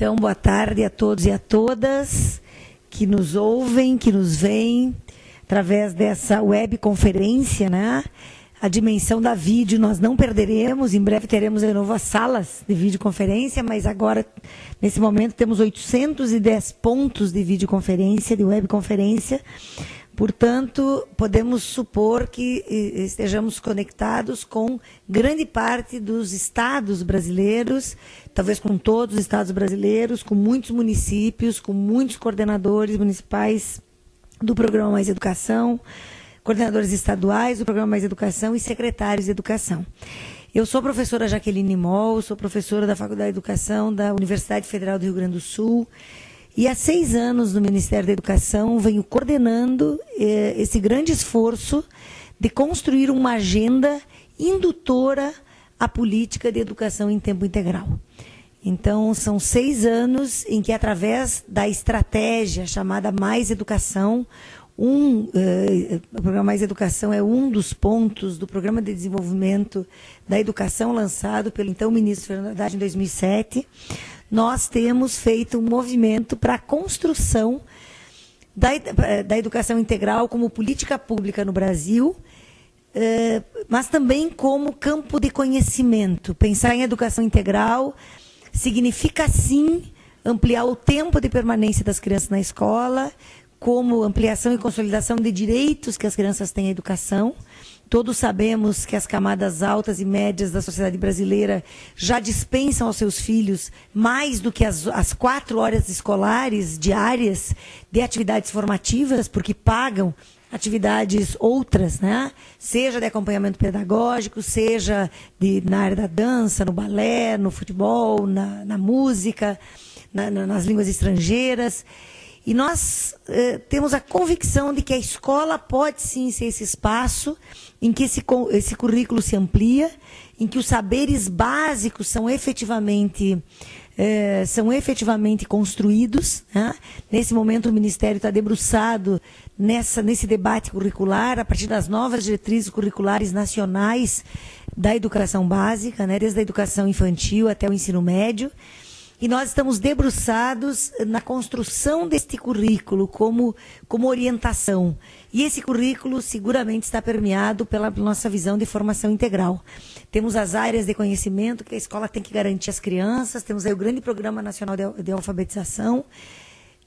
Então, boa tarde a todos e a todas que nos ouvem, que nos veem através dessa webconferência, né? A dimensão da vídeo nós não perderemos, em breve teremos de novo as salas de videoconferência, mas agora, nesse momento, temos 810 pontos de videoconferência, de webconferência. Portanto, podemos supor que estejamos conectados com grande parte dos estados brasileiros, talvez com todos os estados brasileiros, com muitos municípios, com muitos coordenadores municipais do Programa Mais Educação, coordenadores estaduais do Programa Mais Educação e secretários de educação. Eu sou a professora Jaqueline Moll, sou professora da Faculdade de Educação da Universidade Federal do Rio Grande do Sul, e há 6 anos no Ministério da Educação venho coordenando esse grande esforço de construir uma agenda indutora à política de educação em tempo integral. Então, são 6 anos em que, através da estratégia chamada Mais Educação, o Programa Mais Educação é um dos pontos do Programa de Desenvolvimento da Educação lançado pelo então ministro Fernando Haddad em 2007, nós temos feito um movimento para a construção da educação integral como política pública no Brasil, mas também como campo de conhecimento. Pensar em educação integral significa, sim, ampliar o tempo de permanência das crianças na escola, como ampliação e consolidação de direitos que as crianças têm à educação. Todos sabemos que as camadas altas e médias da sociedade brasileira já dispensam aos seus filhos mais do que as 4 horas escolares diárias de atividades formativas, porque pagam atividades outras, né? Seja de acompanhamento pedagógico, seja na área da dança, no balé, no futebol, na música, nas línguas estrangeiras. E nós temos a convicção de que a escola pode sim ser esse espaço em que esse currículo se amplia, em que os saberes básicos são efetivamente construídos, né? Nesse momento o Ministério está debruçado nesse debate curricular, a partir das novas diretrizes curriculares nacionais da educação básica, né? Desde a educação infantil até o ensino médio. E nós estamos debruçados na construção deste currículo como orientação. E esse currículo seguramente está permeado pela nossa visão de formação integral. Temos as áreas de conhecimento que a escola tem que garantir às crianças, temos aí o grande Programa Nacional de Alfabetização,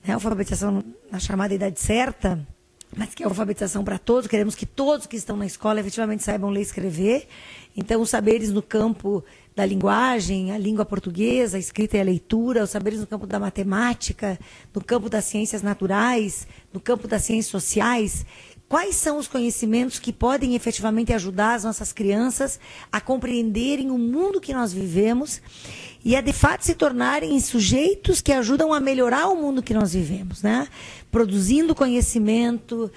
né, alfabetização na chamada idade certa, mas que é alfabetização para todos. Queremos que todos que estão na escola efetivamente saibam ler e escrever. Então, os saberes no campo da linguagem, a língua portuguesa, a escrita e a leitura, os saberes no campo da matemática, no campo das ciências naturais, no campo das ciências sociais. Quais são os conhecimentos que podem efetivamente ajudar as nossas crianças a compreenderem o mundo que nós vivemos e a, de fato, se tornarem sujeitos que ajudam a melhorar o mundo que nós vivemos, né? Produzindo conhecimento,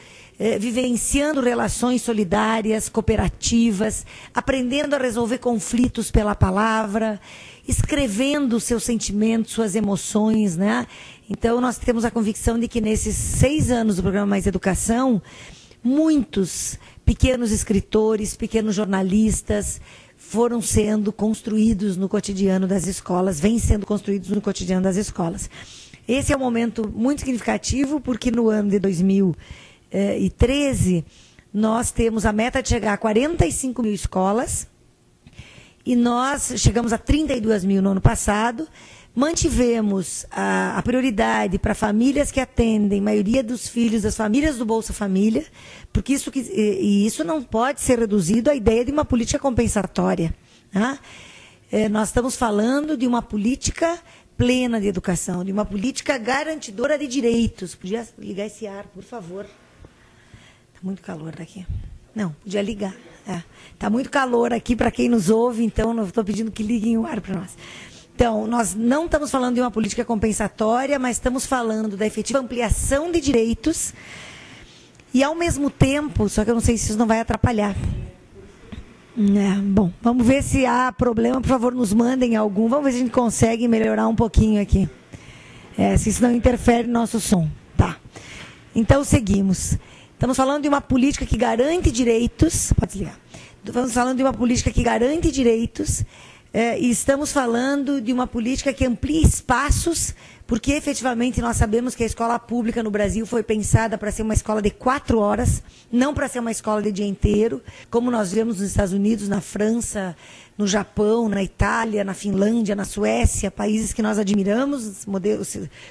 vivenciando relações solidárias, cooperativas, aprendendo a resolver conflitos pela palavra, escrevendo seus sentimentos, suas emoções, né? Então, nós temos a convicção de que nesses 6 anos do Programa Mais Educação, muitos pequenos escritores, pequenos jornalistas foram sendo construídos no cotidiano das escolas, vêm sendo construídos no cotidiano das escolas. Esse é um momento muito significativo, porque no ano de 2013, nós temos a meta de chegar a 45 mil escolas, e nós chegamos a 32 mil no ano passado. Mantivemos a prioridade para famílias que atendem, maioria dos filhos das famílias do Bolsa Família, porque isso não pode ser reduzido à ideia de uma política compensatória, né? Nós estamos falando de uma política plena de educação, de uma política garantidora de direitos. Podia ligar esse ar, por favor? Está muito calor daqui. Não, podia ligar. Está muito calor aqui para quem nos ouve, então não estou pedindo que liguem o ar para nós. Então, nós não estamos falando de uma política compensatória, mas estamos falando da efetiva ampliação de direitos e, ao mesmo tempo, só que eu não sei se isso não vai atrapalhar. Bom, vamos ver se há problema, por favor, nos mandem algum. Vamos ver se a gente consegue melhorar um pouquinho aqui. Se isso não interfere no nosso som. Tá. Então, seguimos. Estamos falando de uma política que garante direitos. Pode desligar. Estamos falando de uma política que garante direitos, E estamos falando de uma política que amplia espaços, porque efetivamente nós sabemos que a escola pública no Brasil foi pensada para ser uma escola de 4 horas, não para ser uma escola de dia inteiro, como nós vemos nos Estados Unidos, na França, no Japão, na Itália, na Finlândia, na Suécia, países que nós admiramos,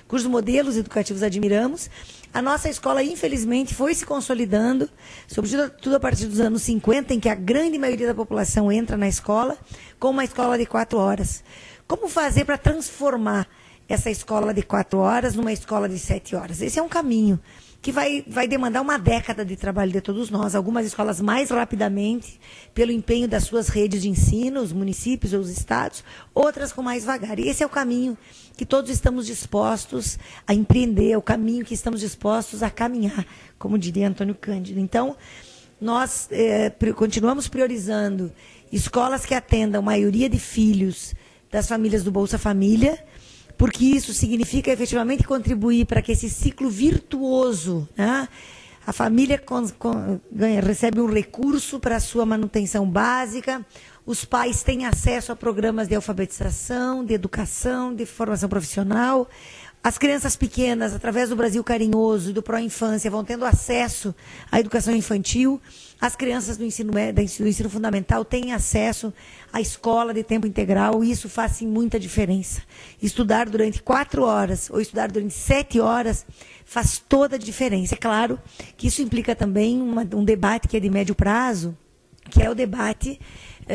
cujos modelos educativos admiramos. A nossa escola, infelizmente, foi se consolidando, sobretudo a partir dos anos 50, em que a grande maioria da população entra na escola, com uma escola de 4 horas. Como fazer para transformar essa escola de 4 horas numa escola de 7 horas? Esse é um caminho que vai demandar uma década de trabalho de todos nós. Algumas escolas mais rapidamente, pelo empenho das suas redes de ensino, os municípios ou os estados, outras com mais vagar. E esse é o caminho que todos estamos dispostos a empreender, é o caminho que estamos dispostos a caminhar, como diria Antônio Cândido. Então, nós continuamos priorizando escolas que atendam a maioria de filhos das famílias do Bolsa Família, porque isso significa efetivamente contribuir para que esse ciclo virtuoso, né? A família recebe um recurso para a sua manutenção básica, os pais têm acesso a programas de alfabetização, de educação, de formação profissional. As crianças pequenas, através do Brasil Carinhoso e do Pró-Infância, vão tendo acesso à educação infantil. As crianças do ensino fundamental têm acesso à escola de tempo integral, e isso faz sim, muita diferença. Estudar durante 4 horas ou estudar durante 7 horas faz toda a diferença. É claro que isso implica também um debate que é de médio prazo, que é o debate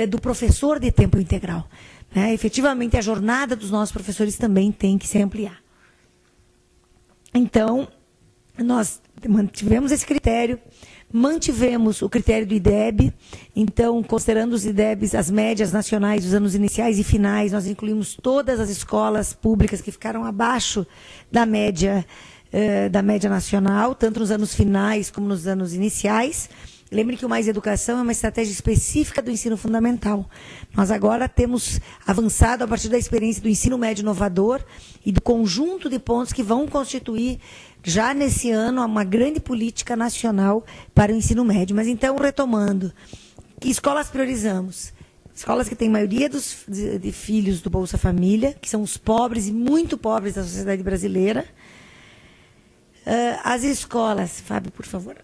do professor de tempo integral, né? Efetivamente, a jornada dos nossos professores também tem que se ampliar. Então, nós mantivemos esse critério, mantivemos o critério do IDEB. Então, considerando os IDEBs, as médias nacionais dos anos iniciais e finais, nós incluímos todas as escolas públicas que ficaram abaixo da média nacional, tanto nos anos finais como nos anos iniciais. Lembre que o Mais Educação é uma estratégia específica do ensino fundamental. Nós agora temos avançado a partir da experiência do ensino médio inovador e do conjunto de pontos que vão constituir, já nesse ano, uma grande política nacional para o ensino médio. Mas então, retomando, que escolas priorizamos? Escolas que têm maioria de filhos do Bolsa Família, que são os pobres e muito pobres da sociedade brasileira. As escolas, Fábio, por favor.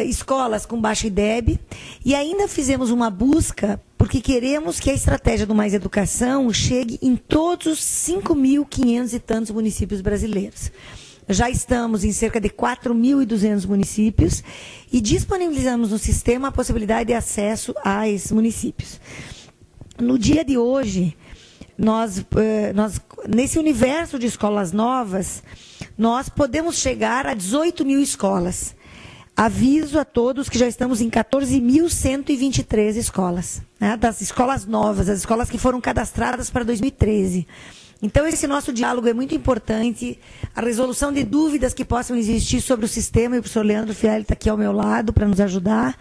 Escolas com baixo IDEB, e ainda fizemos uma busca, porque queremos que a estratégia do Mais Educação chegue em todos os 5.500 e tantos municípios brasileiros. Já estamos em cerca de 4.200 municípios e disponibilizamos no sistema a possibilidade de acesso a esses municípios. No dia de hoje, nesse universo de escolas novas, nós podemos chegar a 18.000 escolas. Aviso a todos que já estamos em 14.123 escolas, né? Das escolas novas, as escolas que foram cadastradas para 2013. Então, esse nosso diálogo é muito importante. A resolução de dúvidas que possam existir sobre o sistema, e o professor Leandro Fialho está aqui ao meu lado para nos ajudar,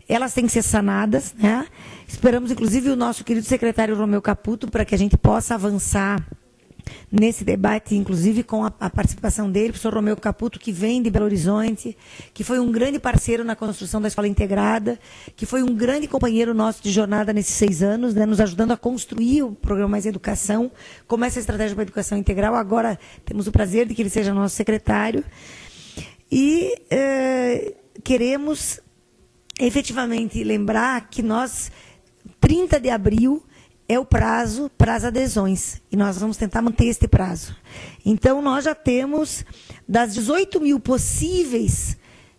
elas têm que ser sanadas, né? Esperamos, inclusive, o nosso querido secretário Romeu Caputo para que a gente possa avançar nesse debate, inclusive com a participação dele, o professor Romeu Caputo, que vem de Belo Horizonte, que foi um grande parceiro na construção da escola integrada, que foi um grande companheiro nosso de jornada nesses 6 anos, né, nos ajudando a construir o programa Mais Educação, como essa estratégia para a educação integral. Agora temos o prazer de que ele seja nosso secretário. E queremos efetivamente lembrar que 30 de abril, é o prazo para as adesões, e nós vamos tentar manter este prazo. Então, nós já temos, das 18.000 possíveis,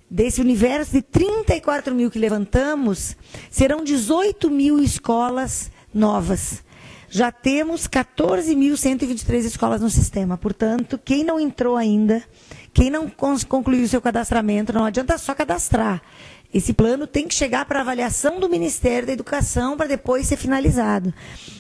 desse universo de 34.000 que levantamos, serão 18.000 escolas novas. Já temos 14.123 escolas no sistema. Portanto, quem não entrou ainda, quem não concluiu o seu cadastramento, não adianta só cadastrar. Esse plano tem que chegar para avaliação do Ministério da Educação para depois ser finalizado.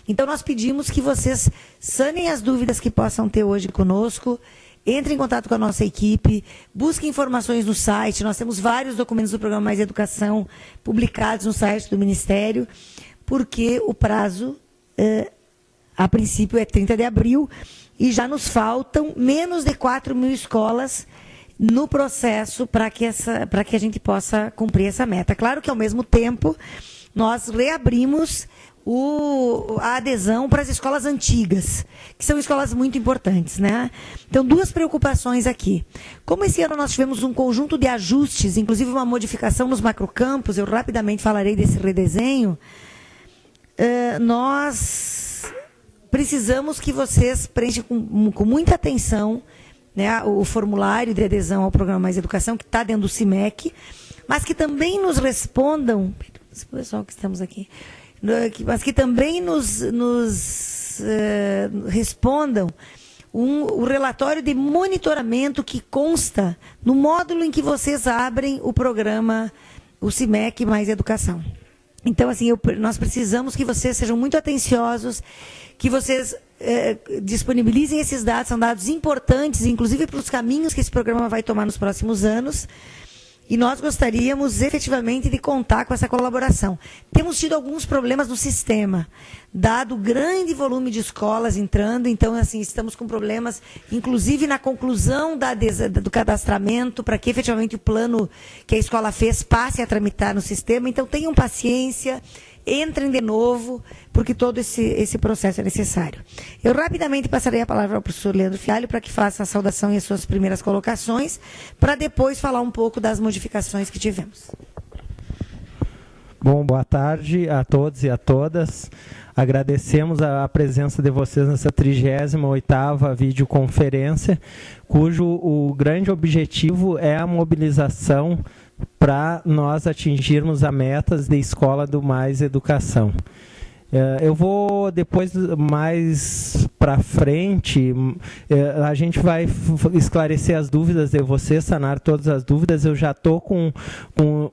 Então, nós pedimos que vocês sanem as dúvidas que possam ter hoje conosco, entrem em contato com a nossa equipe, busquem informações no site. Nós temos vários documentos do programa Mais Educação publicados no site do Ministério, porque o prazo, a princípio, é 30 de abril, e já nos faltam menos de 4.000 escolas no processo para que a gente possa cumprir essa meta. Claro que, ao mesmo tempo, nós reabrimos a adesão para as escolas antigas, que são escolas muito importantes, né? Então, duas preocupações aqui. Como esse ano nós tivemos um conjunto de ajustes, inclusive uma modificação nos macrocampos, eu rapidamente falarei desse redesenho, nós precisamos que vocês preenchem com muita atenção, né, o formulário de adesão ao Programa Mais Educação, que está dentro do CIMEC, mas que também nos respondam, pessoal que estamos aqui, mas que também nos respondam o relatório de monitoramento que consta no módulo em que vocês abrem o programa, o CIMEC Mais Educação. Então, assim, nós precisamos que vocês sejam muito atenciosos, que vocês disponibilizem esses dados, são dados importantes, inclusive para os caminhos que esse programa vai tomar nos próximos anos. E nós gostaríamos efetivamente de contar com essa colaboração. Temos tido alguns problemas no sistema, dado o grande volume de escolas entrando, então assim, estamos com problemas, inclusive na conclusão do cadastramento, para que efetivamente o plano que a escola fez passe a tramitar no sistema. Então tenham paciência, entrem de novo, porque todo esse processo é necessário. Eu rapidamente passarei a palavra ao professor Leandro Fialho para que faça a saudação e as suas primeiras colocações, para depois falar um pouco das modificações que tivemos. Bom, boa tarde a todos e a todas. Agradecemos a presença de vocês nessa 38ª videoconferência, cujo o grande objetivo é a mobilização para nós atingirmos as metas de Escola do Mais Educação. Eu vou depois, mais para frente, a gente vai esclarecer as dúvidas de vocês, sanar todas as dúvidas. Eu já estou com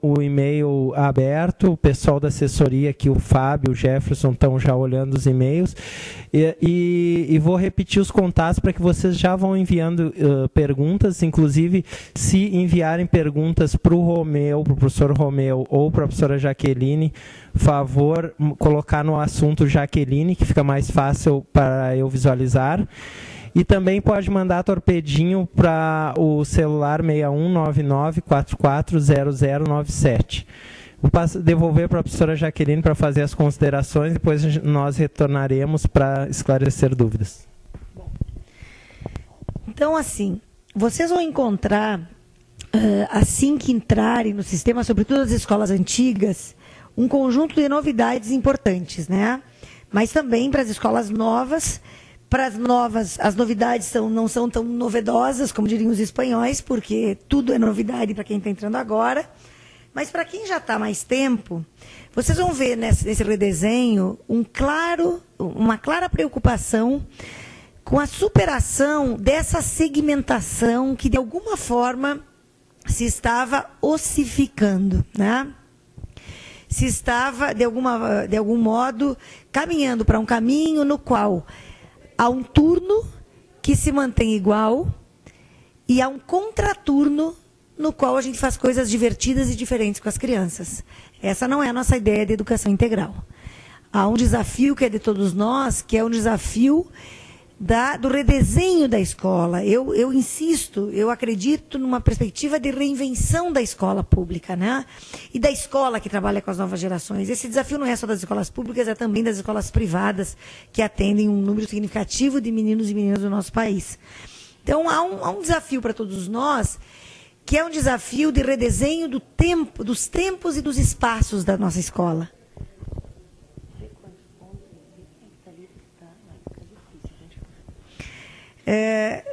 o e-mail aberto, o pessoal da assessoria aqui, o Fábio, o Jefferson, estão já olhando os e-mails. E vou repetir os contatos para que vocês já vão enviando perguntas, inclusive se enviarem perguntas para o Romeu, para o professor Romeu ou para a professora Jaqueline, favor colocar no assunto Jaqueline, que fica mais fácil para eu visualizar. E também pode mandar torpedinho para o celular 6199440097. Vou devolver para a professora Jaqueline para fazer as considerações, depois nós retornaremos para esclarecer dúvidas. Então, assim, vocês vão encontrar, assim que entrarem no sistema, sobretudo as escolas antigas, um conjunto de novidades importantes, né? Mas também para as escolas novas. Para as novas, as novidades não são tão novedosas, como diriam os espanhóis, porque tudo é novidade para quem está entrando agora. Mas para quem já está há mais tempo, vocês vão ver nesse redesenho uma clara preocupação com a superação dessa segmentação que, de alguma forma, se estava ossificando, né? Se estava, de algum modo, caminhando para um caminho no qual há um turno que se mantém igual e há um contraturno no qual a gente faz coisas divertidas e diferentes com as crianças. Essa não é a nossa ideia de educação integral. Há um desafio que é de todos nós, que é um desafio do redesenho da escola. Eu insisto, eu acredito numa perspectiva de reinvenção da escola pública, né? E da escola que trabalha com as novas gerações. Esse desafio não é só das escolas públicas, é também das escolas privadas, que atendem um número significativo de meninos e meninas do nosso país. Então, há um desafio para todos nós, que é um desafio de redesenho dos tempos e dos espaços da nossa escola.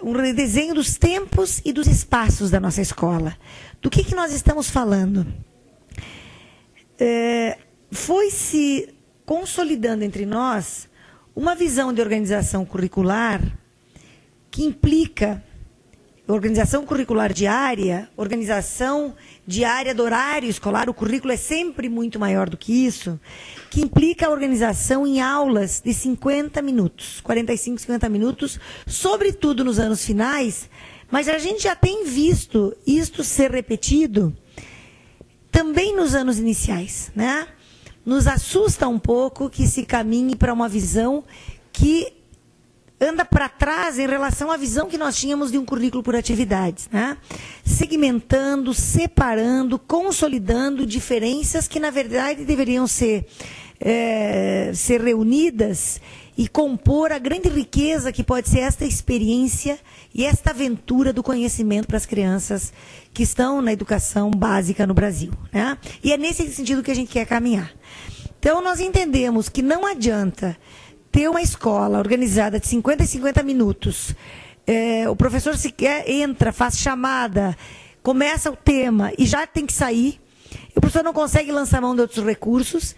Um redesenho dos tempos e dos espaços da nossa escola. Do que nós estamos falando? Foi se consolidando entre nós uma visão de organização curricular que implica organização curricular diária, organização diária do horário escolar, o currículo é sempre muito maior do que isso, que implica a organização em aulas de 50 minutos, 45, 50 minutos, sobretudo nos anos finais, mas a gente já tem visto isto ser repetido também nos anos iniciais, né? Nos assusta um pouco que se caminhe para uma visão que anda para trás em relação à visão que nós tínhamos de um currículo por atividades, né? Segmentando, separando, consolidando diferenças que, na verdade, deveriam ser ser reunidas e compor a grande riqueza que pode ser esta experiência e esta aventura do conhecimento para as crianças que estão na educação básica no Brasil, né? E é nesse sentido que a gente quer caminhar. Então, nós entendemos que não adianta ter uma escola organizada de 50 em 50 minutos, o professor sequer entra, faz chamada, começa o tema e já tem que sair, o professor não consegue lançar mão de outros recursos,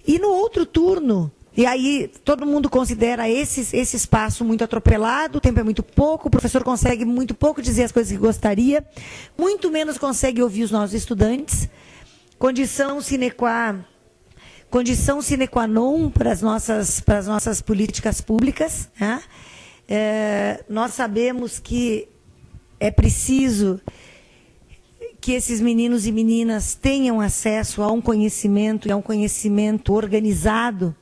e no outro turno, e aí todo mundo considera esse espaço muito atropelado, o tempo é muito pouco, o professor consegue muito pouco dizer as coisas que gostaria, muito menos consegue ouvir os nossos estudantes, condição sine qua non para as nossas políticas públicas, né? Nós sabemos que é preciso que esses meninos e meninas tenham acesso a um conhecimento, e a um conhecimento organizado,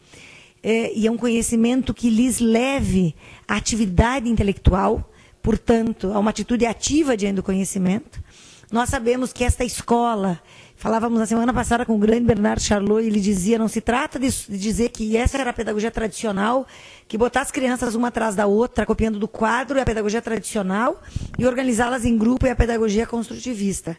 e a um conhecimento que lhes leve à atividade intelectual, portanto, a uma atitude ativa diante do conhecimento. Nós sabemos que esta escola, falávamos na semana passada com o grande Bernardo Charlot, e ele dizia, não se trata de dizer que essa era a pedagogia tradicional, que botar as crianças uma atrás da outra, copiando do quadro, é a pedagogia tradicional, e organizá-las em grupo é a pedagogia construtivista.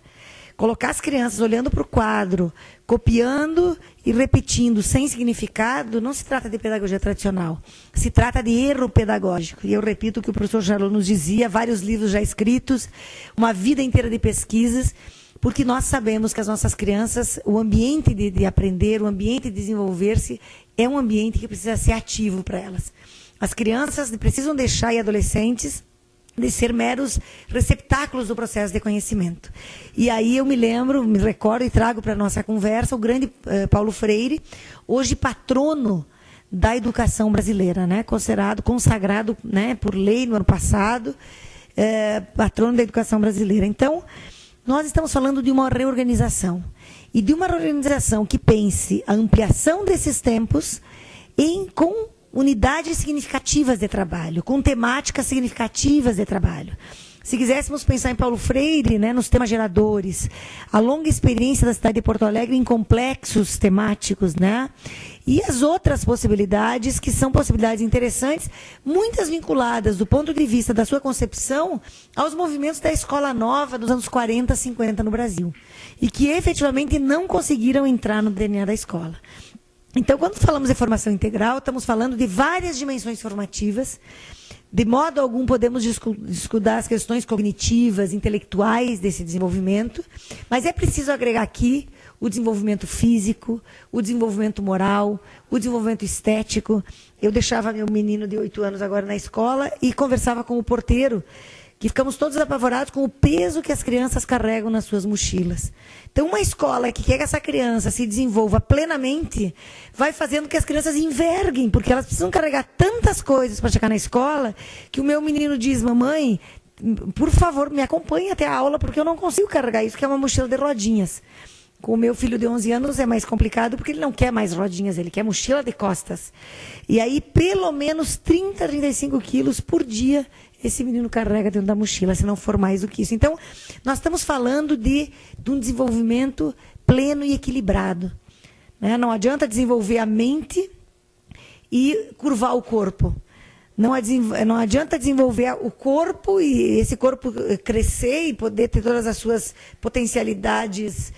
Colocar as crianças olhando para o quadro, copiando e repetindo sem significado, não se trata de pedagogia tradicional. Se trata de erro pedagógico. E eu repito o que o professor Charlot nos dizia, vários livros já escritos, uma vida inteira de pesquisas, porque nós sabemos que as nossas crianças, o ambiente de aprender, o ambiente de desenvolver-se, é um ambiente que precisa ser ativo para elas. As crianças precisam deixar, e adolescentes, de ser meros receptáculos do processo de conhecimento. E aí eu me recordo e trago para a nossa conversa o grande Paulo Freire, hoje patrono da educação brasileira, né? Consagrado, né, por lei no ano passado, patrono da educação brasileira. Então, nós estamos falando de uma reorganização. E de uma reorganização que pense a ampliação desses tempos com unidades significativas de trabalho, com temáticas significativas de trabalho. Se quiséssemos pensar em Paulo Freire, né, nos temas geradores, a longa experiência da cidade de Porto Alegre em complexos temáticos, né, e as outras possibilidades, que são possibilidades interessantes, muitas vinculadas, do ponto de vista da sua concepção, aos movimentos da escola nova dos anos 40, 50 no Brasil, e que efetivamente não conseguiram entrar no DNA da escola. Então, quando falamos de formação integral, estamos falando de várias dimensões formativas. De modo algum, podemos discutir as questões cognitivas, intelectuais desse desenvolvimento, mas é preciso agregar aqui o desenvolvimento físico, o desenvolvimento moral, o desenvolvimento estético. Eu deixava meu menino de 8 anos agora na escola e conversava com o porteiro, que ficamos todos apavorados com o peso que as crianças carregam nas suas mochilas. Então, uma escola que quer que essa criança se desenvolva plenamente, vai fazendo que as crianças enverguem, porque elas precisam carregar tantas coisas para chegar na escola, que o meu menino diz, mamãe, por favor, me acompanhe até a aula, porque eu não consigo carregar isso, que é uma mochila de rodinhas. Com o meu filho de 11 anos é mais complicado, porque ele não quer mais rodinhas, ele quer mochila de costas. E aí, pelo menos 30, 35 quilos por dia, esse menino carrega dentro da mochila, se não for mais do que isso. Então, nós estamos falando de um desenvolvimento pleno e equilibrado, né? Não adianta desenvolver a mente e curvar o corpo. Não adianta desenvolver o corpo e esse corpo crescer e poder ter todas as suas potencialidades,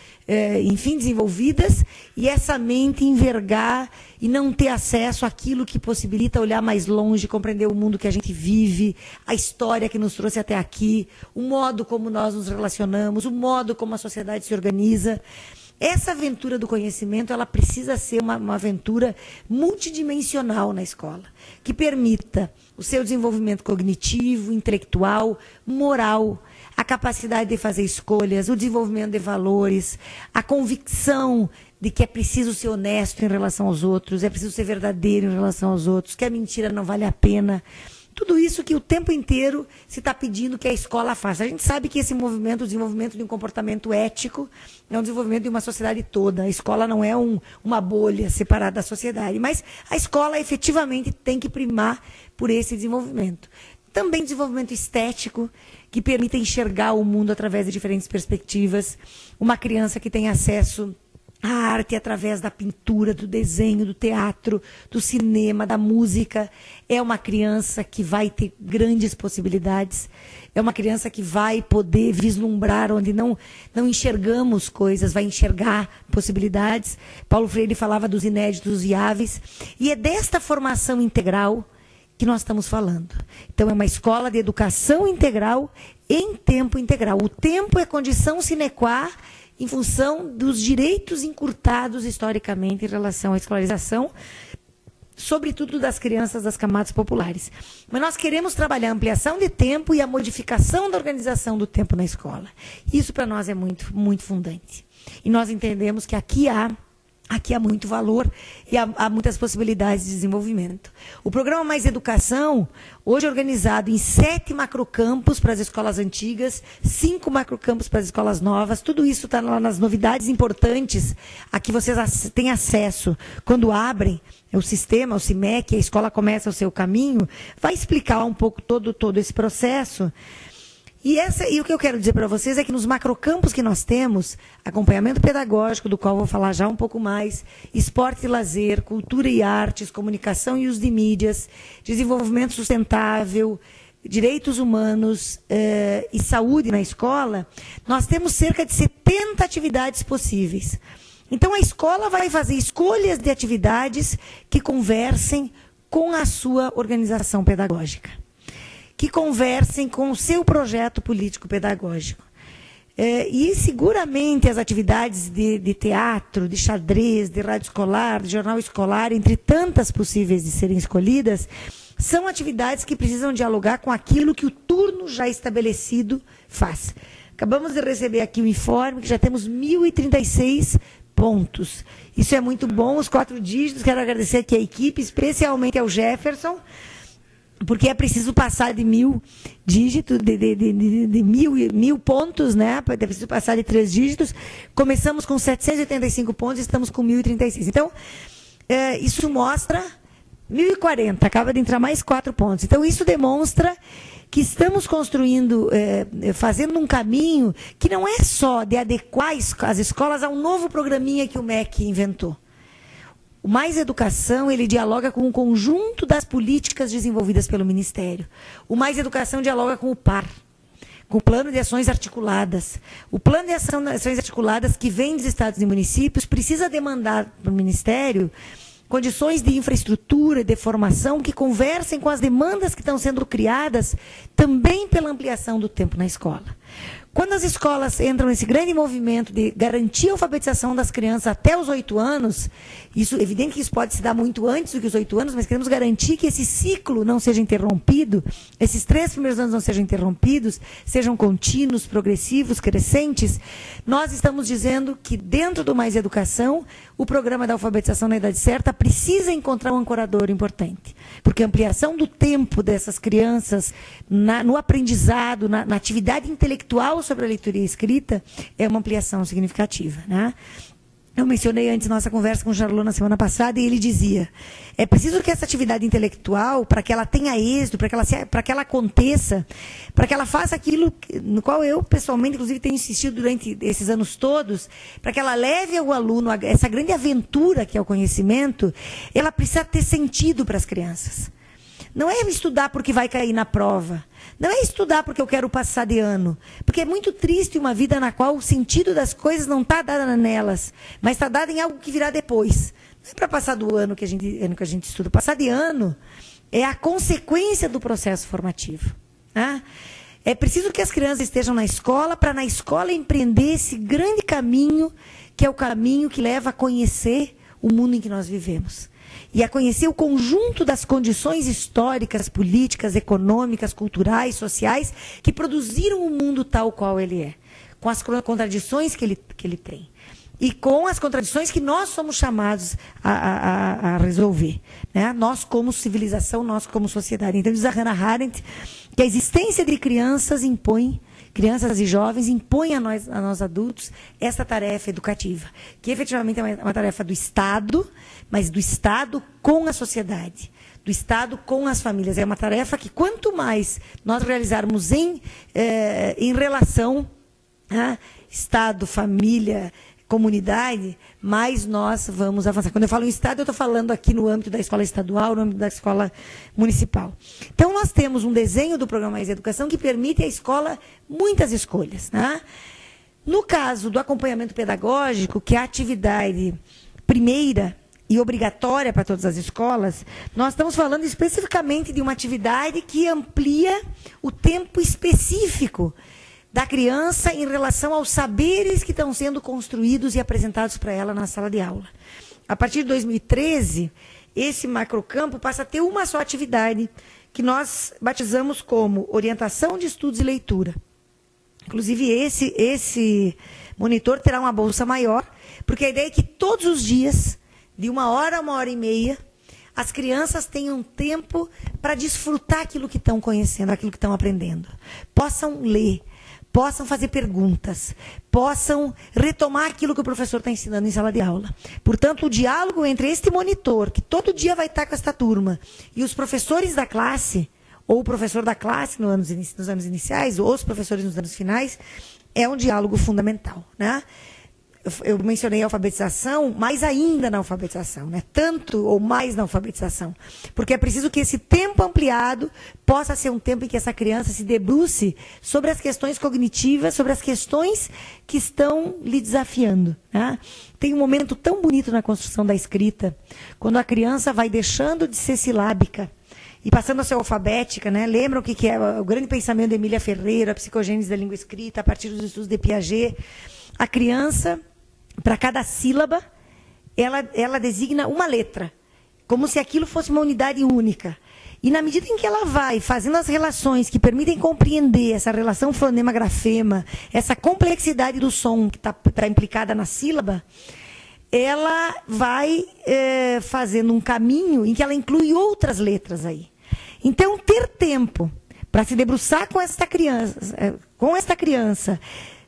enfim, desenvolvidas, e essa mente envergar e não ter acesso àquilo que possibilita olhar mais longe, compreender o mundo que a gente vive, a história que nos trouxe até aqui, o modo como nós nos relacionamos, o modo como a sociedade se organiza. Essa aventura do conhecimento, ela precisa ser uma aventura multidimensional na escola, que permita o seu desenvolvimento cognitivo, intelectual, moral, a capacidade de fazer escolhas, o desenvolvimento de valores, a convicção de que é preciso ser honesto em relação aos outros, é preciso ser verdadeiro em relação aos outros, que a mentira não vale a pena. Tudo isso que o tempo inteiro se está pedindo que a escola faça. A gente sabe que esse movimento, o desenvolvimento de um comportamento ético, é um desenvolvimento de uma sociedade toda. A escola não é uma bolha separada da sociedade, mas a escola efetivamente tem que primar por esse desenvolvimento. Também desenvolvimento estético, que permita enxergar o mundo através de diferentes perspectivas. Uma criança que tem acesso A arte através da pintura, do desenho, do teatro, do cinema, da música. É uma criança que vai ter grandes possibilidades. É uma criança que vai poder vislumbrar onde não enxergamos coisas, vai enxergar possibilidades. Paulo Freire falava dos inéditos viáveis. E é desta formação integral que nós estamos falando. Então, é uma escola de educação integral em tempo integral. O tempo é condição sine qua em função dos direitos encurtados historicamente em relação à escolarização, sobretudo das crianças das camadas populares. Mas nós queremos trabalhar a ampliação de tempo e a modificação da organização do tempo na escola. Isso para nós é muito, muito fundante. E nós entendemos que aqui há muito valor e há muitas possibilidades de desenvolvimento. O programa Mais Educação, hoje é organizado em 7 macrocampos para as escolas antigas, 5 macrocampos para as escolas novas. Tudo isso está lá nas novidades importantes a que vocês têm acesso. Quando abrem o sistema, o CIMEC, a escola começa o seu caminho, vai explicar um pouco todo esse processo. E o que eu quero dizer para vocês é que nos macrocampos que nós temos, acompanhamento pedagógico, do qual vou falar já um pouco mais, esporte e lazer, cultura e artes, comunicação e uso de mídias, desenvolvimento sustentável, direitos humanos e saúde na escola, nós temos cerca de 70 atividades possíveis. Então, a escola vai fazer escolhas de atividades que conversem com a sua organização pedagógica, que conversem com o seu projeto político-pedagógico. E seguramente as atividades de teatro, de xadrez, de rádio escolar, de jornal escolar, entre tantas possíveis de serem escolhidas, são atividades que precisam dialogar com aquilo que o turno já estabelecido faz. Acabamos de receber aqui o informe, que já temos 1.036 pontos. Isso é muito bom, os 4 dígitos. Quero agradecer aqui a equipe, especialmente ao Jefferson, porque é preciso passar de 1.000 dígitos, de 1.000 pontos, né? É preciso passar de 3 dígitos. Começamos com 785 pontos, estamos com 1.036. Então, isso mostra 1.040, acaba de entrar mais 4 pontos. Então, isso demonstra que estamos construindo, fazendo um caminho que não é só de adequar as escolas a um novo programinha que o MEC inventou. O Mais Educação, ele dialoga com o conjunto das políticas desenvolvidas pelo Ministério. O Mais Educação dialoga com o PAR, com o Plano de Ações Articuladas. O Plano de Ações Articuladas, que vem dos estados e municípios, precisa demandar para o Ministério condições de infraestrutura e de formação que conversem com as demandas que estão sendo criadas também pela ampliação do tempo na escola. Quando as escolas entram nesse grande movimento de garantir a alfabetização das crianças até os 8 anos, isso, evidente que isso pode se dar muito antes do que os 8 anos, mas queremos garantir que esse ciclo não seja interrompido, esses 3 primeiros anos não sejam interrompidos, sejam contínuos, progressivos, crescentes. Nós estamos dizendo que dentro do Mais Educação, o programa da alfabetização na idade certa precisa encontrar um ancorador importante, porque a ampliação do tempo dessas crianças no aprendizado, na atividade intelectual sobre a leitura e a escrita, é uma ampliação significativa, né? Eu mencionei antes nossa conversa com o Jarlon na semana passada e ele dizia, é preciso que essa atividade intelectual, para que ela tenha êxito, para que ela aconteça, para que ela faça aquilo no qual eu, pessoalmente, inclusive, tenho insistido durante esses anos todos, para que ela leve ao aluno essa grande aventura que é o conhecimento, ela precisa ter sentido para as crianças. Não é estudar porque vai cair na prova. Não é estudar porque eu quero passar de ano. Porque é muito triste uma vida na qual o sentido das coisas não está dado nelas, mas está dado em algo que virá depois. Não é para passar do ano que a gente estuda. Passar de ano é a consequência do processo formativo. Né? É preciso que as crianças estejam na escola para na escola empreender esse grande caminho, que é o caminho que leva a conhecer o mundo em que nós vivemos. E a conhecer o conjunto das condições históricas, políticas, econômicas, culturais, sociais, que produziram o mundo tal qual ele é. Com as contradições que ele tem. E com as contradições que nós somos chamados a resolver. Né? Nós como civilização, nós como sociedade. Então diz a Hannah Arendt que a existência de crianças impõe, crianças e jovens impõem a nós adultos essa tarefa educativa, que efetivamente é uma tarefa do Estado, mas do Estado com a sociedade, do Estado com as famílias. É uma tarefa que, quanto mais nós realizarmos em relação a Estado, família, comunidade, mais nós vamos avançar. Quando eu falo em Estado, eu estou falando aqui no âmbito da escola estadual, no âmbito da escola municipal. Então, nós temos um desenho do Programa Mais Educação que permite à escola muitas escolhas, né? No caso do acompanhamento pedagógico, que é a atividade primeira e obrigatória para todas as escolas, nós estamos falando especificamente de uma atividade que amplia o tempo específico da criança em relação aos saberes que estão sendo construídos e apresentados para ela na sala de aula. A partir de 2013, esse macrocampo passa a ter uma só atividade, que nós batizamos como orientação de estudos e leitura. Inclusive, esse monitor terá uma bolsa maior, porque a ideia é que todos os dias, de 1 hora e meia, as crianças tenham tempo para desfrutar aquilo que estão conhecendo, aquilo que estão aprendendo. Possam ler, possam fazer perguntas, possam retomar aquilo que o professor está ensinando em sala de aula. Portanto, o diálogo entre este monitor, que todo dia vai estar com esta turma, e os professores da classe, ou o professor da classe nos anos iniciais, ou os professores nos anos finais, é um diálogo fundamental, né? Eu mencionei a alfabetização, mais ainda na alfabetização, né? Tanto ou mais na alfabetização. Porque é preciso que esse tempo ampliado possa ser um tempo em que essa criança se debruce sobre as questões cognitivas, sobre as questões que estão lhe desafiando, né? Tem um momento tão bonito na construção da escrita, quando a criança vai deixando de ser silábica e passando a ser alfabética, né? Lembram o que é o grande pensamento de Emília Ferreira, a psicogênese da língua escrita, a partir dos estudos de Piaget. A criança, para cada sílaba, ela designa uma letra, como se aquilo fosse uma unidade única. E na medida em que ela vai fazendo as relações que permitem compreender essa relação fonema-grafema, essa complexidade do som que está implicada na sílaba, ela vai fazendo um caminho em que ela inclui outras letras aí. Então, ter tempo para se debruçar com esta criança,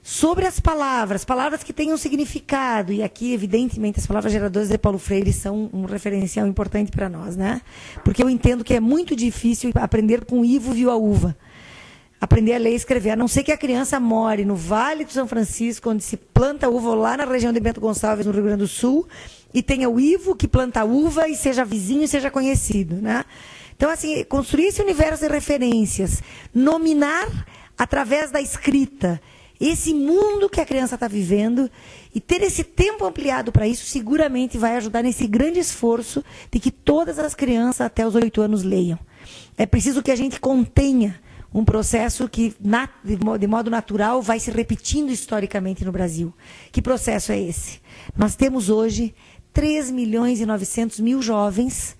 sobre as palavras que tenham significado, e aqui, evidentemente, as palavras geradoras de Paulo Freire são um referencial importante para nós, né? Porque eu entendo que é muito difícil aprender com Ivo viu a uva. Aprender a ler e escrever, a não ser que a criança more no Vale do São Francisco, onde se planta uva, lá na região de Bento Gonçalves, no Rio Grande do Sul, e tenha o Ivo que planta uva e seja vizinho e seja conhecido, né? Então, assim, construir esse universo de referências, nominar através da escrita esse mundo que a criança está vivendo e ter esse tempo ampliado para isso, seguramente vai ajudar nesse grande esforço de que todas as crianças até os 8 anos leiam. É preciso que a gente contenha um processo que, de modo natural, vai se repetindo historicamente no Brasil. Que processo é esse? Nós temos hoje 3.900.000 jovens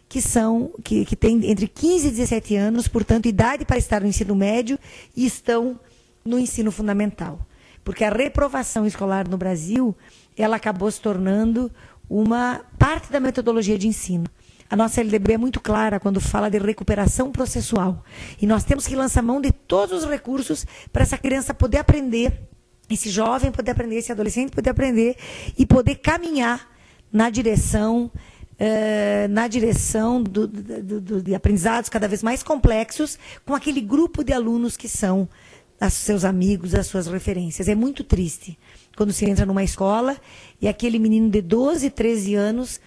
que têm entre 15 e 17 anos, portanto, idade para estar no ensino médio e estão no ensino fundamental. Porque a reprovação escolar no Brasil, ela acabou se tornando uma parte da metodologia de ensino. A nossa LDB é muito clara quando fala de recuperação processual. E nós temos que lançar mão de todos os recursos para essa criança poder aprender, esse jovem poder aprender, esse adolescente poder aprender e poder caminhar na direção de aprendizados cada vez mais complexos com aquele grupo de alunos que são seus amigos, as suas referências. É muito triste quando se entra numa escola e aquele menino de 12, 13 anos,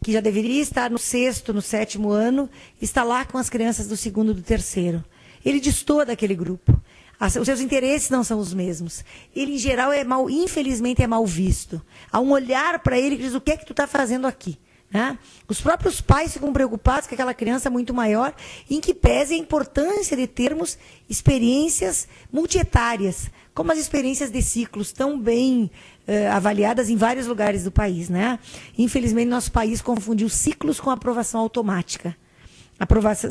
que já deveria estar no 6º, no 7º ano, está lá com as crianças do 2º e do 3º. Ele destoa daquele grupo. Os seus interesses não são os mesmos. Ele, em geral, infelizmente, é mal visto. Há um olhar para ele que diz, o que é que tu está fazendo aqui? Né? Os próprios pais ficam preocupados com aquela criança muito maior, em que pese a importância de termos experiências multietárias, como as experiências de ciclos, tão bem avaliadas em vários lugares do país, né? Infelizmente, nosso país confundiu ciclos com aprovação automática.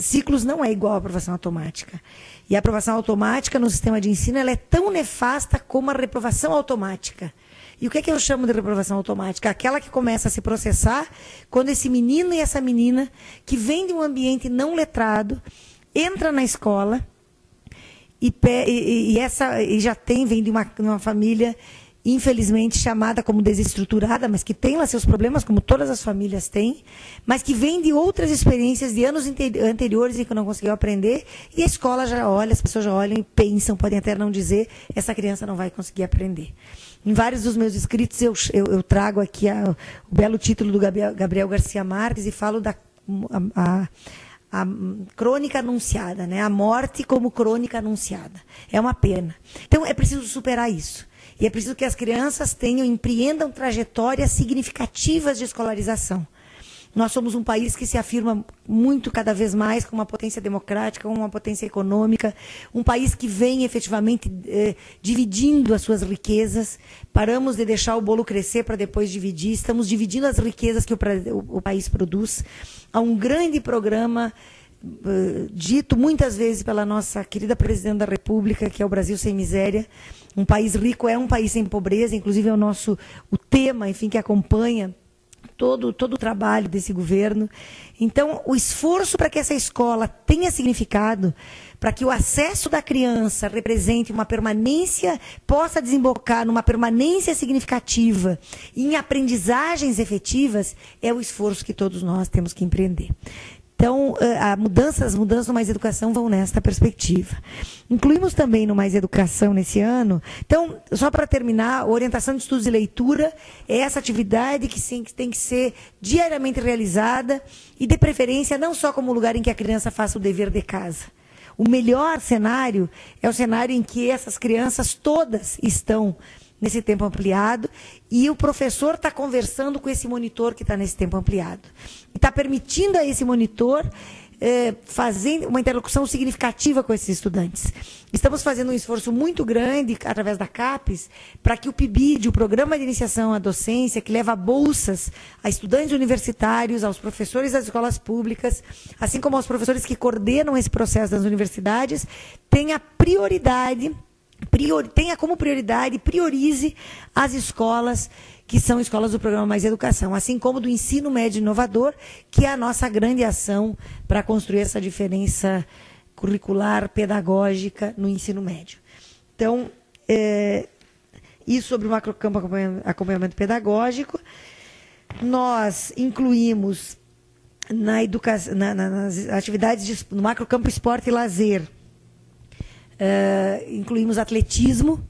Ciclos não é igual à aprovação automática. E a aprovação automática no sistema de ensino ela é tão nefasta como a reprovação automática. E o que é que eu chamo de reprovação automática? Aquela que começa a se processar quando esse menino e essa menina, que vem de um ambiente não letrado, entra na escola vem de uma família infelizmente chamada como desestruturada, mas que tem lá seus problemas, como todas as famílias têm, mas que vem de outras experiências de anos anteriores em que não conseguiu aprender, e a escola já olha, as pessoas já olham e pensam, podem até não dizer, essa criança não vai conseguir aprender. Em vários dos meus escritos eu trago aqui o belo título do Gabriel Garcia Marques e falo da a crônica anunciada, né? A morte como crônica anunciada. É uma pena. Então, é preciso superar isso. E é preciso que as crianças empreendam trajetórias significativas de escolarização. Nós somos um país que se afirma muito, cada vez mais, como uma potência democrática, como uma potência econômica, um país que vem efetivamente dividindo as suas riquezas. Paramos de deixar o bolo crescer para depois dividir. Estamos dividindo as riquezas que o país produz. Há um grande programa dito muitas vezes pela nossa querida presidente da República, que é o Brasil Sem Miséria. Um país rico é um país sem pobreza, inclusive é o tema, enfim, que acompanha todo o trabalho desse governo. Então, o esforço para que essa escola tenha significado, para que o acesso da criança represente uma permanência, possa desembocar numa permanência significativa em aprendizagens efetivas, é o esforço que todos nós temos que empreender. Então, as mudanças no Mais Educação vão nesta perspectiva. Incluímos também no Mais Educação nesse ano. Então, só para terminar, a orientação de estudos e leitura é essa atividade que tem que ser diariamente realizada e, de preferência, não só como lugar em que a criança faça o dever de casa. O melhor cenário é o cenário em que essas crianças todas estão nesse tempo ampliado, e o professor está conversando com esse monitor que está nesse tempo ampliado. E está permitindo a esse monitor fazer uma interlocução significativa com esses estudantes. Estamos fazendo um esforço muito grande, através da CAPES, para que o PIBID, o Programa de Iniciação à Docência, que leva bolsas a estudantes universitários, aos professores das escolas públicas, assim como aos professores que coordenam esse processo das universidades, tenha prioridade, tenha como prioridade, priorize as escolas que são escolas do Programa Mais Educação, assim como do ensino médio inovador, que é a nossa grande ação para construir essa diferença curricular, pedagógica no ensino médio. Então, isso sobre o macrocampo acompanhamento pedagógico. Nós incluímos nas atividades no macrocampo esporte e lazer, incluímos atletismo,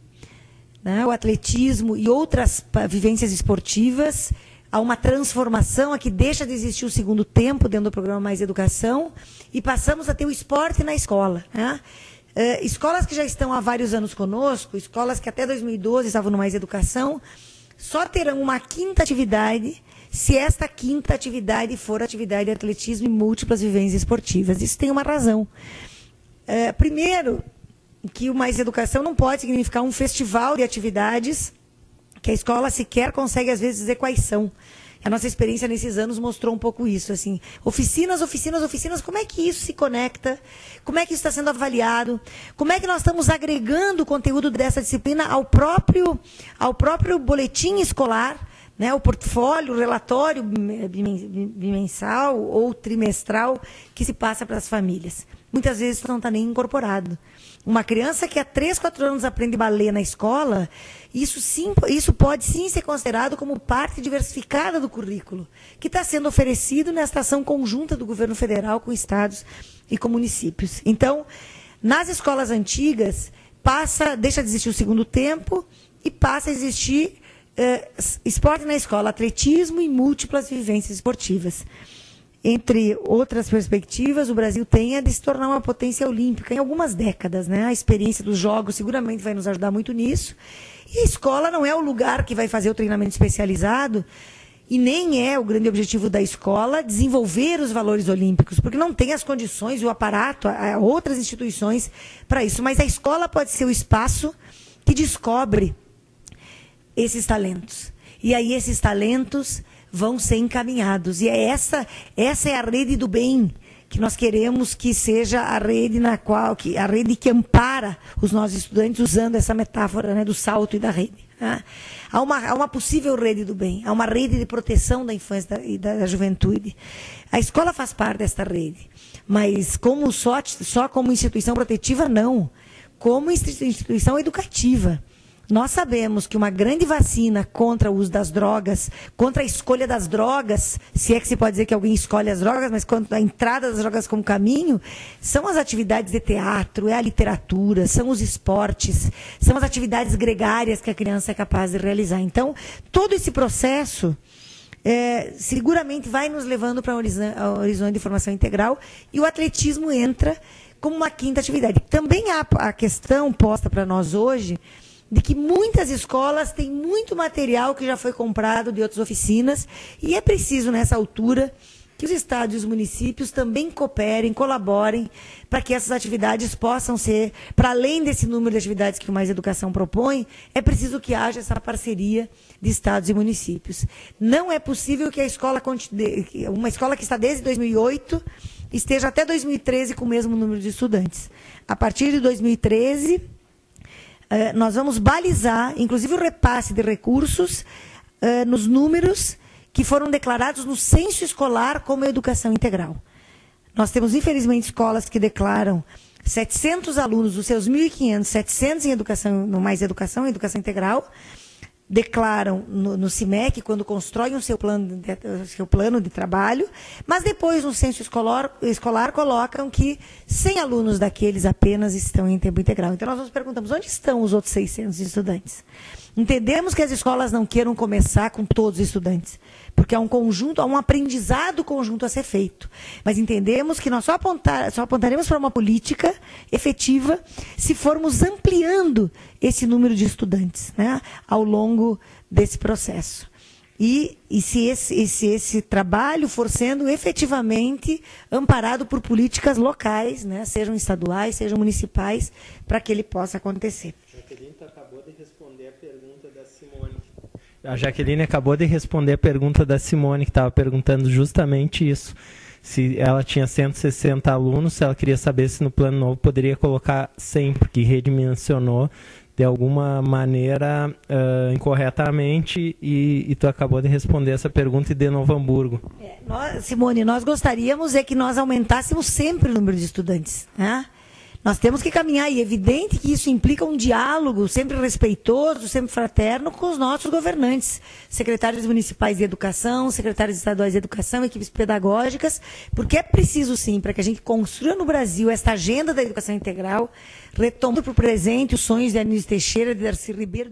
né, o atletismo e outras vivências esportivas. Há uma transformação aqui, deixa de existir o segundo tempo dentro do Programa Mais Educação e passamos a ter o esporte na escola, né? Escolas que já estão há vários anos conosco, escolas que até 2012 estavam no Mais Educação, só terão uma quinta atividade se esta quinta atividade for atividade de atletismo e múltiplas vivências esportivas. Isso tem uma razão. Primeiro, que o Mais Educação não pode significar um festival de atividades que a escola sequer consegue, às vezes, dizer quais são. A nossa experiência nesses anos mostrou um pouco isso. Assim, oficinas, como é que isso se conecta? Como é que isso está sendo avaliado? Como é que nós estamos agregando o conteúdo dessa disciplina ao próprio boletim escolar, né, o portfólio, o relatório bimensal ou trimestral que se passa para as famílias? Muitas vezes isso não está nem incorporado. Uma criança que há 3, 4 anos aprende balé na escola, isso pode sim ser considerado como parte diversificada do currículo, que está sendo oferecido nesta ação conjunta do governo federal com estados e com municípios. Então, nas escolas antigas, deixa de existir o segundo tempo e passa a existir esporte na escola, atletismo e múltiplas vivências esportivas. Entre outras perspectivas, o Brasil tem de se tornar uma potência olímpica em algumas décadas, né? A experiência dos Jogos seguramente vai nos ajudar muito nisso. E a escola não é o lugar que vai fazer o treinamento especializado e nem é o grande objetivo da escola desenvolver os valores olímpicos, porque não tem as condições e o aparato, há outras instituições para isso. Mas a escola pode ser o espaço que descobre esses talentos. E aí esses talentos vão ser encaminhados. E essa é a rede do bem que nós queremos que seja a rede a rede que ampara os nossos estudantes, usando essa metáfora, né, do salto e da rede. Né? Há uma possível rede do bem, há uma rede de proteção da infância e da juventude. A escola faz parte desta rede, mas só como instituição protetiva, não. Como instituição educativa. Nós sabemos que uma grande vacina contra o uso das drogas, contra a escolha das drogas, se é que se pode dizer que alguém escolhe as drogas, mas contra a entrada das drogas como caminho, são as atividades de teatro, é a literatura, são os esportes, são as atividades gregárias que a criança é capaz de realizar. Então, todo esse processo seguramente vai nos levando para um horizonte de formação integral, e o atletismo entra como uma quinta atividade. Também há a questão posta para nós hoje de que muitas escolas têm muito material que já foi comprado de outras oficinas, e é preciso, nessa altura, que os estados e os municípios também cooperem, colaborem, para que essas atividades possam ser, para além desse número de atividades que o Mais Educação propõe, é preciso que haja essa parceria de estados e municípios. Não é possível que a escola, uma escola que está desde 2008, esteja até 2013 com o mesmo número de estudantes. A partir de 2013... nós vamos balizar, inclusive, o repasse de recursos nos números que foram declarados no censo escolar como educação integral. Nós temos, infelizmente, escolas que declaram 700 alunos, dos seus 1.500, 700 em educação, no Mais Educação, em educação integral, declaram no CIMEC, quando constroem o seu plano de trabalho, mas depois, no censo escolar, colocam que 100 alunos daqueles apenas estão em tempo integral. Então, nós nos perguntamos, onde estão os outros 600 estudantes? Entendemos que as escolas não queiram começar com todos os estudantes, porque há um aprendizado conjunto a ser feito. Mas entendemos que nós só apontaremos para uma política efetiva se formos ampliando esse número de estudantes, né, ao longo desse processo. E se esse trabalho for sendo efetivamente amparado por políticas locais, né, sejam estaduais, sejam municipais, para que ele possa acontecer. A Jaqueline acabou de responder a pergunta da Simone, que estava perguntando justamente isso. Se ela tinha 160 alunos, se ela queria saber se no plano novo poderia colocar 100, porque redimensionou de alguma maneira incorretamente, e tu acabou de responder essa pergunta de Novo Hamburgo. Simone, nós gostaríamos que nós aumentássemos sempre o número de estudantes, né? Nós temos que caminhar, e é evidente que isso implica um diálogo sempre respeitoso, sempre fraterno com os nossos governantes, secretários municipais de educação, secretários estaduais de educação, equipes pedagógicas, porque é preciso sim, para que a gente construa no Brasil esta agenda da educação integral, retomando para o presente os sonhos de Anísio Teixeira, de Darcy Ribeiro,